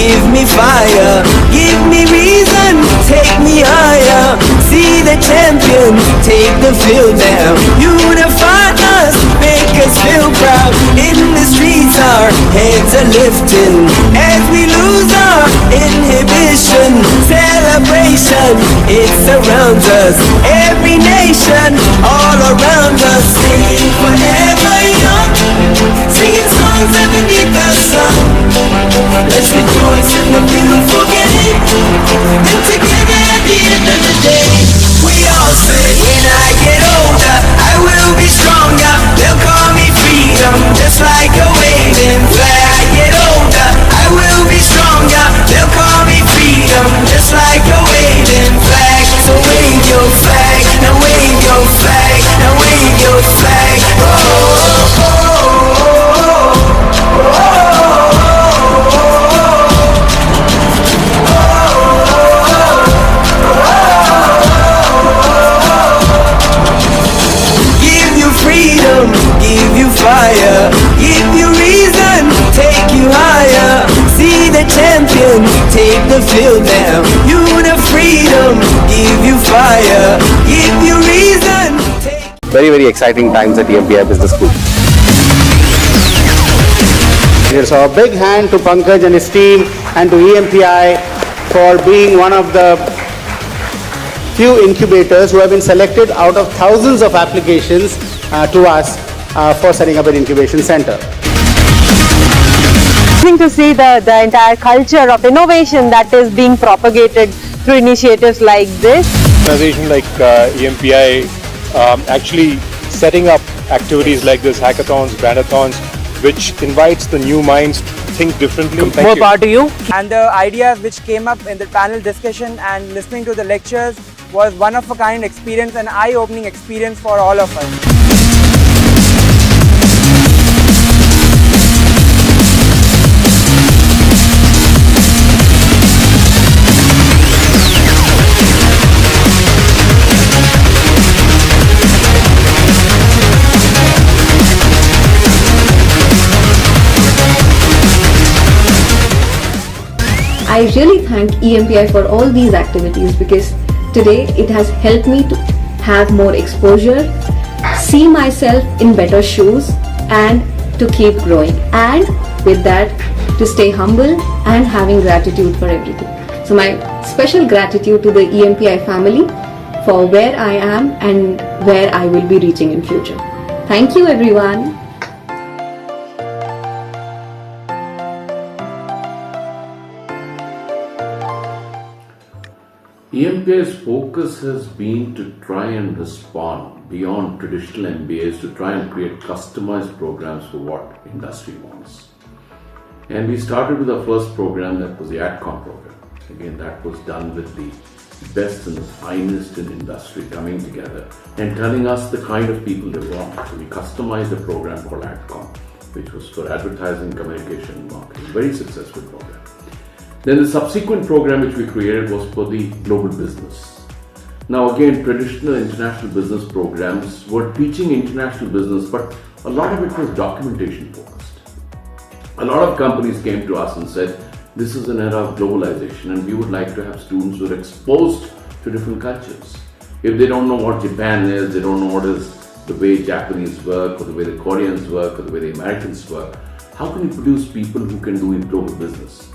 Give me fire, give me reason, take me higher. See the champions, take the field now. Unify us, make us feel proud. In the streets our heads are lifting as we lose our inhibition. Celebration, it surrounds us. Every nation, all around us. Sing forever young, singing songs underneath the sun. Let's rejoice in the beautiful game, and together at the end of the day, we all say, when I get older, I will be stronger. They'll call me freedom, just like a waving flag. I get older, I will be stronger. They'll call me freedom, just like a waving flag. So wave your flag, now wave your flag, now wave your flag. Oh, oh, oh, oh, oh, oh. Give you fire, give you reason, take you higher. See the champions, take the field now. Unity, freedom, give you fire, give you reason. Very exciting times at EMPI Business School. So a big hand to Pankaj and his team and to EMPI for being one of the few incubators who have been selected out of thousands of applications to us for setting up an incubation center. To see the entire culture of innovation that is being propagated through initiatives like this. Organization like EMPI actually setting up activities like this, hackathons, brandathons, which invites the new minds to think differently. More power to you. And the ideas which came up in the panel discussion and listening to the lectures was one of a kind experience, an eye-opening experience for all of us. I really thank EMPI for all these activities because today it has helped me to have more exposure, see myself in better shoes and to keep growing, and with that to stay humble and having gratitude for everything. So my special gratitude to the EMPI family for where I am and where I will be reaching in future. Thank you everyone. EMPI's focus has been to try and respond beyond traditional MBAs to try and create customized programs for what industry wants. And we started with our first program, that was the AdCom program. Again, that was done with the best and the finest in industry coming together and telling us the kind of people they want. So we customized a program called AdCom, which was for advertising, communication, and marketing. Very successful program. Then the subsequent program which we created was for the global business. Now again, traditional international business programs were teaching international business, but a lot of it was documentation focused. A lot of companies came to us and said, this is an era of globalization and we would like to have students who are exposed to different cultures. If they don't know what Japan is, they don't know what is the way Japanese work or the way the Koreans work or the way the Americans work, how can you produce people who can do in global business?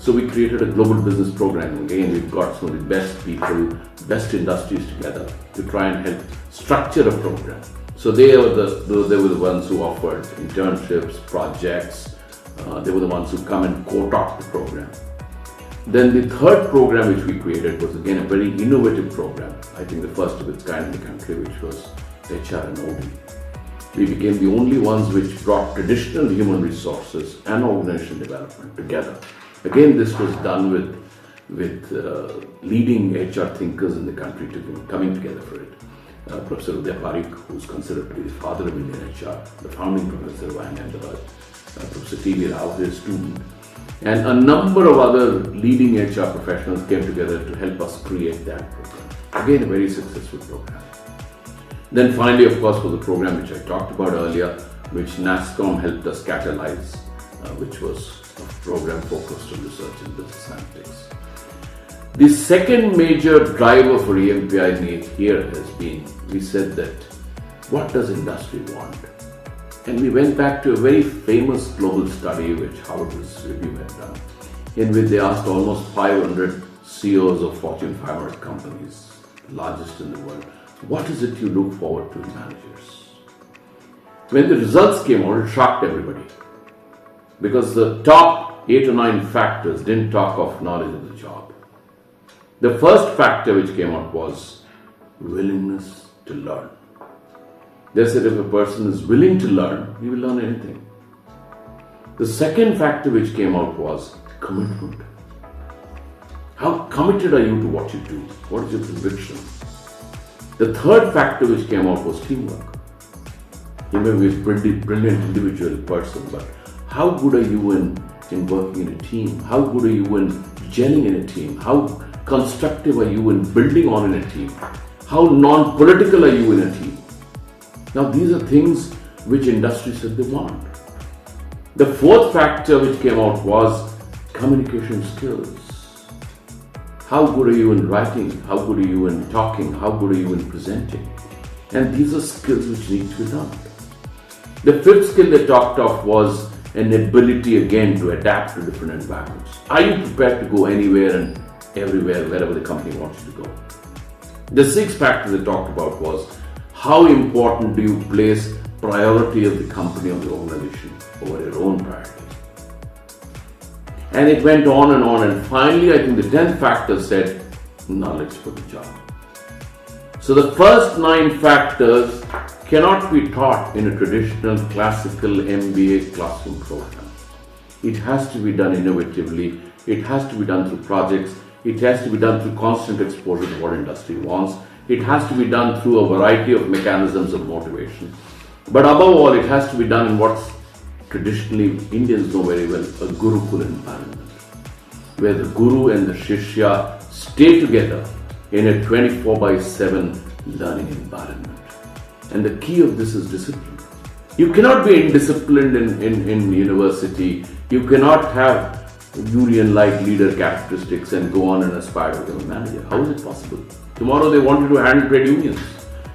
So we created a global business program. Again, we've got some of the best people, best industries together to try and help structure a program. So they were the ones who offered internships, projects. They were the ones who come and co-taught the program. Then the third program which we created was again a very innovative program. I think the first of its kind in the country, which was HR and OD. We became the only ones which brought traditional human resources and organizational development together. Again, this was done with leading HR thinkers in the country coming together for it. Professor Uday Parikh, who is considered to be the father of Indian HR, the founding professor of IIM Ahmedabad, Professor T.V. Rao, his student, and a number of other leading HR professionals came together to help us create that program. Again, a very successful program. Then finally, of course, was the program which I talked about earlier, which NASSCOM helped us catalyze, which was a program focused on research and business analytics. The second major driver for EMPI here has been, we said that, what does industry want? And we went back to a very famous global study which Harvard Business Review had done, in which they asked almost 500 CEOs of Fortune 500 companies, largest in the world, what is it you look forward to in managers? When the results came out, it shocked everybody, because the top 8 or 9 factors didn't talk of knowledge of the job. The first factor which came out was willingness to learn. They said if a person is willing to learn, he will learn anything. The second factor which came out was commitment. How committed are you to what you do? What is your conviction? The third factor which came out was teamwork. You may be a brilliant individual person, but how good are you in working in a team? How good are you in gelling in a team? How constructive are you in building on in a team? How non-political are you in a team? Now these are things which industry said they want. The fourth factor which came out was communication skills. How good are you in writing? How good are you in talking? How good are you in presenting? And these are skills which need to be done. The fifth skill they talked of was an ability again to adapt to different environments. Are you prepared to go anywhere and everywhere, wherever the company wants you to go? The sixth factor they talked about was how important do you place priority of the company or the organization over your own priority. And it went on, and finally I think the 10th factor said knowledge for the job. So the first 9 factors cannot be taught in a traditional classical MBA classroom program. It has to be done innovatively, it has to be done through projects, it has to be done through constant exposure to what industry wants, it has to be done through a variety of mechanisms of motivation. But above all, it has to be done in what's traditionally Indians know very well, a gurukul environment, where the guru and the shishya stay together in a 24/7 learning environment. And the key of this is discipline. You cannot be indisciplined in university. You cannot have union-like leader characteristics and go on and aspire to become a manager. How is it possible? Tomorrow they want you to handle trade unions.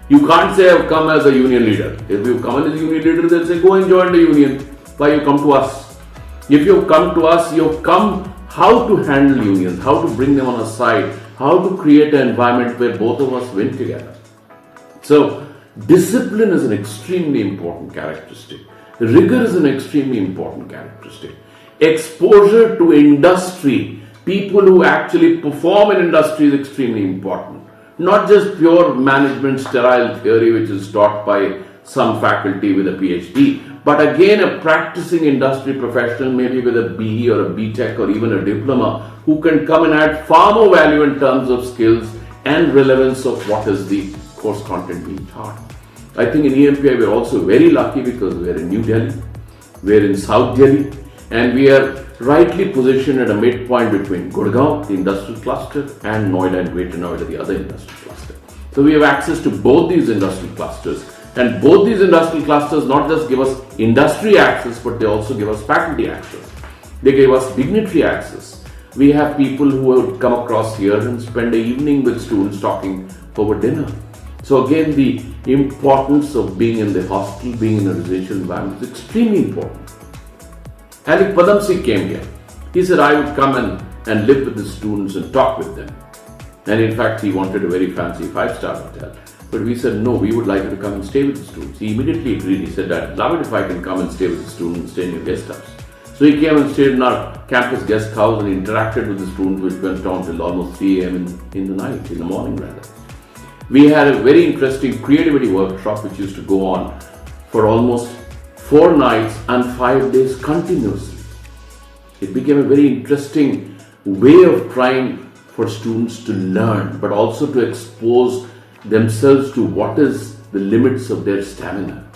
You can't say I've come as a union leader. If you come as a union leader, they'll say go and join the union. Why you come to us? If you've come to us, you've come how to handle unions, how to bring them on a side, how to create an environment where both of us win together. So discipline is an extremely important characteristic. Rigor is an extremely important characteristic. Exposure to industry, people who actually perform in industry is extremely important. Not just pure management sterile theory which is taught by some faculty with a PhD, but again a practicing industry professional, maybe with a BE or a BTech or even a diploma, who can come and add far more value in terms of skills and relevance of what is the course content being taught. I think in EMPI we are also very lucky because we are in New Delhi, we are in South Delhi, and we are rightly positioned at a midpoint between Gurgaon, the industrial cluster, and Noida and Greater Noida, the other industrial cluster. So we have access to both these industrial clusters, and both these industrial clusters not just give us industry access, but they also give us faculty access. They give us dignitary access. We have people who would come across here and spend the evening with students talking over dinner. So again, the importance of being in the hostel, being in a residential environment is extremely important. Alec Padamsi came here. He said I would come and live with the students and talk with them. And in fact, he wanted a very fancy 5-star hotel. But we said, no, we would like you to come and stay with the students. He immediately agreed. He said, I'd love it if I can come and stay with the students, stay in your guest house. So he came and stayed in our campus guest house and interacted with the students, which went on till almost 3 a.m. in the morning rather. We had a very interesting creativity workshop which used to go on for almost 4 nights and 5 days continuously. It became a very interesting way of trying for students to learn, but also to expose themselves to what is the limits of their stamina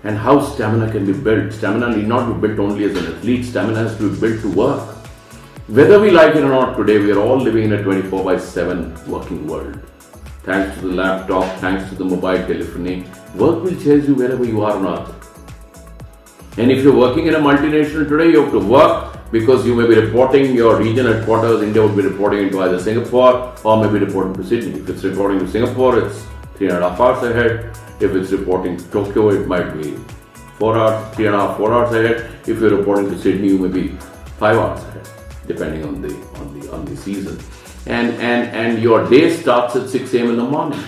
and how stamina can be built. Stamina need not be built only as an athlete, stamina has to be built to work. Whether we like it or not, today we are all living in a 24/7 working world. Thanks to the laptop, thanks to the mobile telephony, work will chase you wherever you are on earth. And if you're working in a multinational today, you have to work because you may be reporting your region headquarters. India would be reporting into either Singapore or maybe reporting to Sydney. If it's reporting to Singapore, it's 3.5 hours ahead. If it's reporting to Tokyo, it might be 4 hours, 3.5, 4 hours ahead. If you're reporting to Sydney, you may be 5 hours ahead, depending on the season. And your day starts at 6 a.m. in the morning.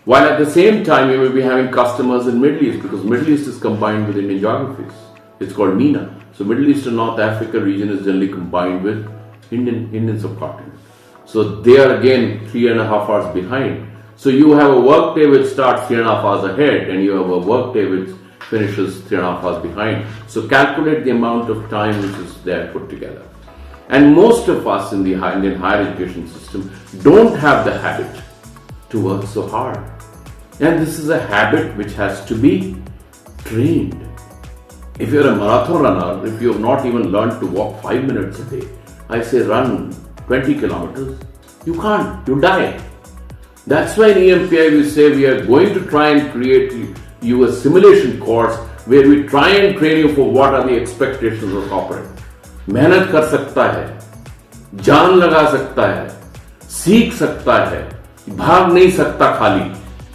While at the same time, you may be having customers in Middle East, because Middle East is combined with Indian geographies. It's called MENA. So Middle East and North Africa region is generally combined with Indian subcontinent. So they are again 3.5 hours behind. So you have a work day which starts 3.5 hours ahead, and you have a work day which finishes 3.5 hours behind. So calculate the amount of time which is there put together. And most of us in the Indian higher education system don't have the habit to work so hard. And this is a habit which has to be trained. If you're a marathon runner, if you have not even learned to walk 5 minutes a day, I say run 20 kilometers, you can't, you die. That's why in EMPI we say we are going to try and create you a simulation course where we try and train you for what are the expectations of corporate. मेहनत कर सकता है, जान लगा सकता है, सीख सकता है, भाग नहीं सकता खाली.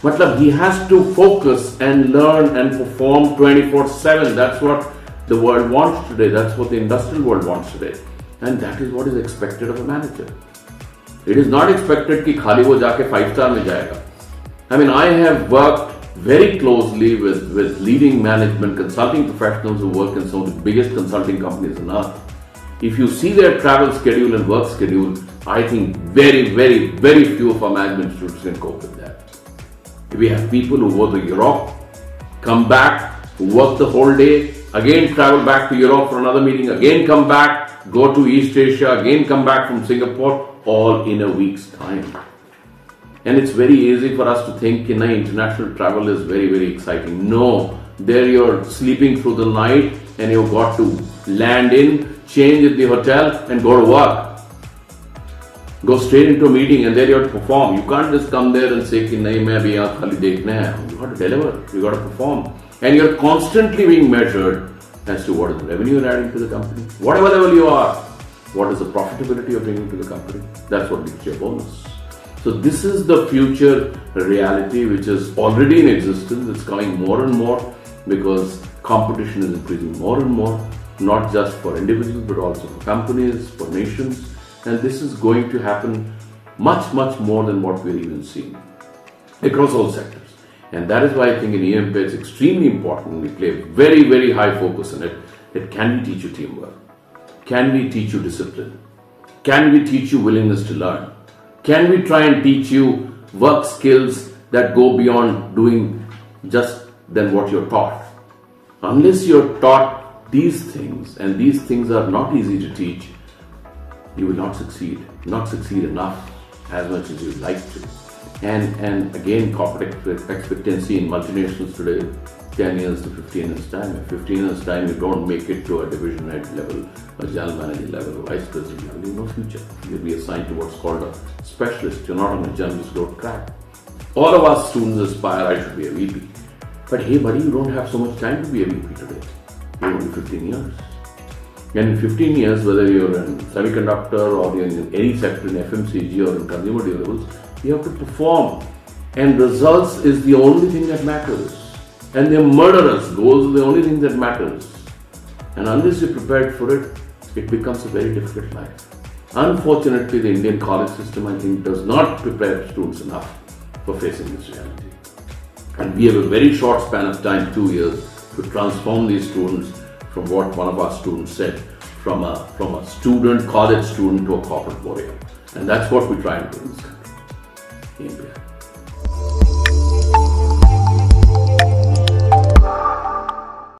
मतलब he has to focus and learn and perform 24/7. That's what the world wants today. That's what the industrial world wants today. And that is what is expected of a manager. It is not expected कि खाली वो जाके 5-star में जाएगा. I mean, I have worked very closely with leading management consulting professionals who work in some of the biggest consulting companies on earth. If you see their travel schedule and work schedule, I think very, very, very few of our management students can cope with that. We have people who go to Europe, come back, work the whole day, again travel back to Europe for another meeting, again come back, go to East Asia, again come back from Singapore, all in a week's time. And it's very easy for us to think international travel is very, very exciting. No, there you're sleeping through the night and you've got to land in, change at the hotel and go to work. Go straight into a meeting and there you have to perform. You can't just come there and say कि नहीं मैं अभी यहाँ खाली देखना है. You got to deliver. You got to perform. And you're constantly being measured as to what is the revenue you're adding to the company. Whatever level you are, what is the profitability you're bringing to the company. That's what gives you a bonus. So this is the future reality which is already in existence. It's coming more and more because competition is increasing more and more, not just for individuals but also for companies, for nations. And this is going to happen much, much more than what we're even seeing across all sectors. And that is why I think in EMPI it's extremely important. We play very, very high focus on it. That can we teach you teamwork? Can we teach you discipline? Can we teach you willingness to learn? Can we try and teach you work skills that go beyond doing just than what you're taught? Unless you're taught these things, and these things are not easy to teach, you will not succeed enough as much as you'd like to. And again, corporate expectancy in multinationals today, 10 years to 15 years time. At 15 years time, you don't make it to a division head level, a general manager level, a vice president level, you have no future. You'll be assigned to what's called a specialist. You're not on a generalist growth track. All of us students aspire, I should be a VP. But hey buddy, you don't have so much time to be a VP today. You're only 15 years. And in 15 years, whether you're in semiconductor or you're in any sector in FMCG or in consumer durables, you have to perform. And results is the only thing that matters. And they're murderous. Goals are the only thing that matters. And unless you're prepared for it, it becomes a very difficult life. Unfortunately, the Indian college system, I think, does not prepare students enough for facing this reality. And we have a very short span of time, 2 years, to transform these students from what one of our students said, from a student, college student to a corporate warrior. And that's what we try and do in this country. EMPI.